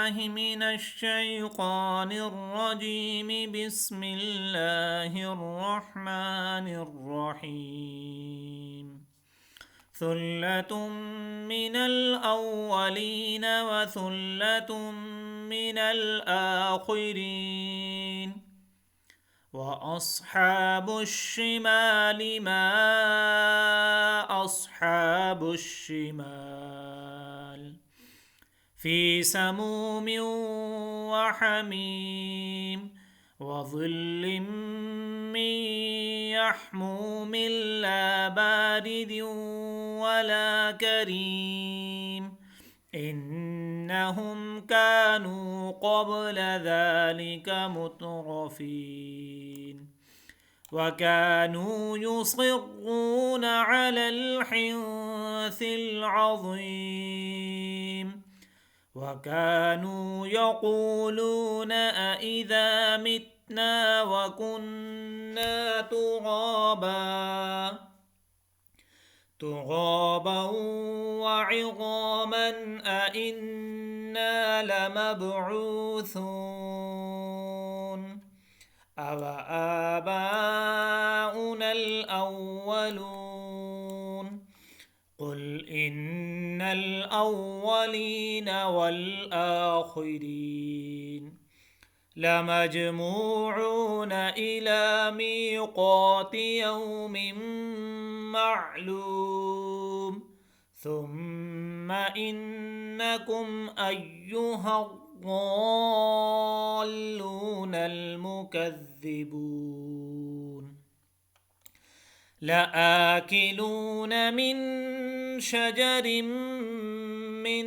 بالله من الشيطان الرجيم. بسم الله الرحمن الرحيم. ثلة من الأولين وثلة من الآخرين. وأصحاب الشمال ما أصحاب الشمال، في سموم وحميم وظل من يحموم لا بارد ولا كريم، إنهم كانوا قبل ذلك مترفين، وكانوا يصرون على الحنث العظيم، وكانوا يقولون أإذا متنا وكنا ترابا وعظاما أإنا لمبعوثون أوآباؤنا الأولون. قل إن الأولين والآخرين لمجموعون إلى ميقات يوم معلوم، ثم إنكم أيها الضالون المكذبون لآكلون من شجر من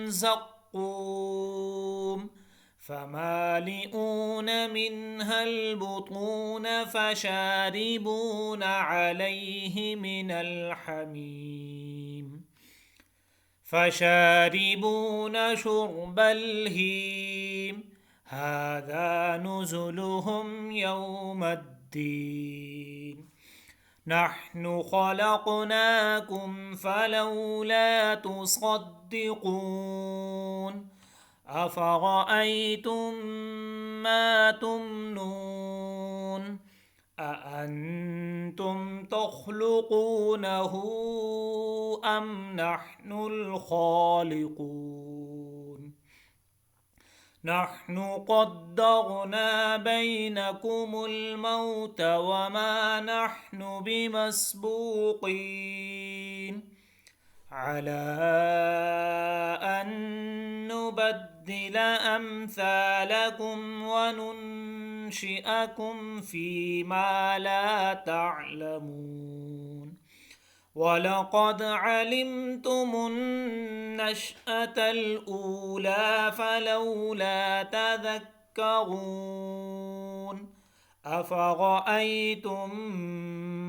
زقوم، فمالئون منها البطون فشاربون عليه من الحميم، فشاربون شرب الهيم، هذا نزلهم يوم الدين. نحن خلقناكم فلولا تصدقون. أفرأيتم ما تمنون، أأنتم تخلقونه أم نحن الخالقون؟ نحن قدرنا بينكم الموت وما نحن بمسبوقين على أن نبدل أمثالكم وننشئكم فيما لا تعلمون. ولقد علمتم النشأة الأولى فلولا تذكرون. أفرأيتم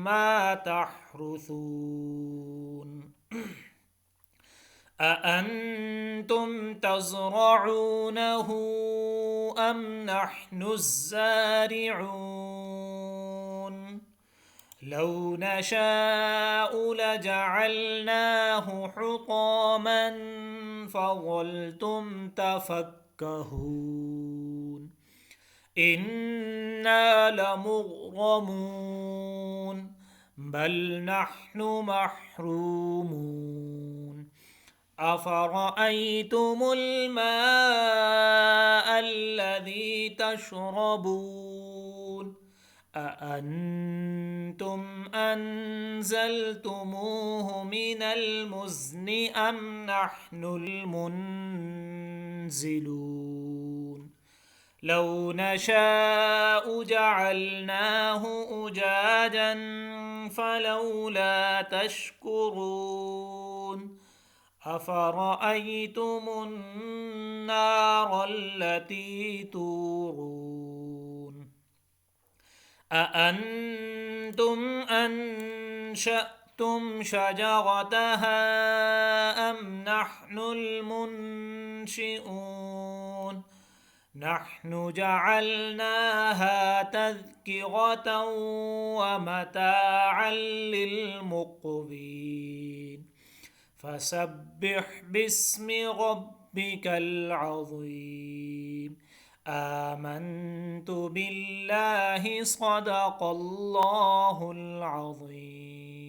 ما تحرثون أأنتم تزرعونه أم نحن الزارعون؟ لو نشاء لجعلناه حطاما فظلتم تفكهون. إنا لمغرمون بل نحن محرومون. أفرأيتم الماء الذي تشربون أأنتم أنزلتموه من المزن أم نحن المنزلون؟ لو نشاء جعلناه أجاجا فلولا تشكرون. أفرأيتم النار التي تورون أأنتم أنشأتم شجرتها أم نحن المنشئون؟ نحن جعلناها تذكرة ومتاعا للمقوين. فسبح باسم ربك ربك العظيم آمنت بالله صدق الله العظيم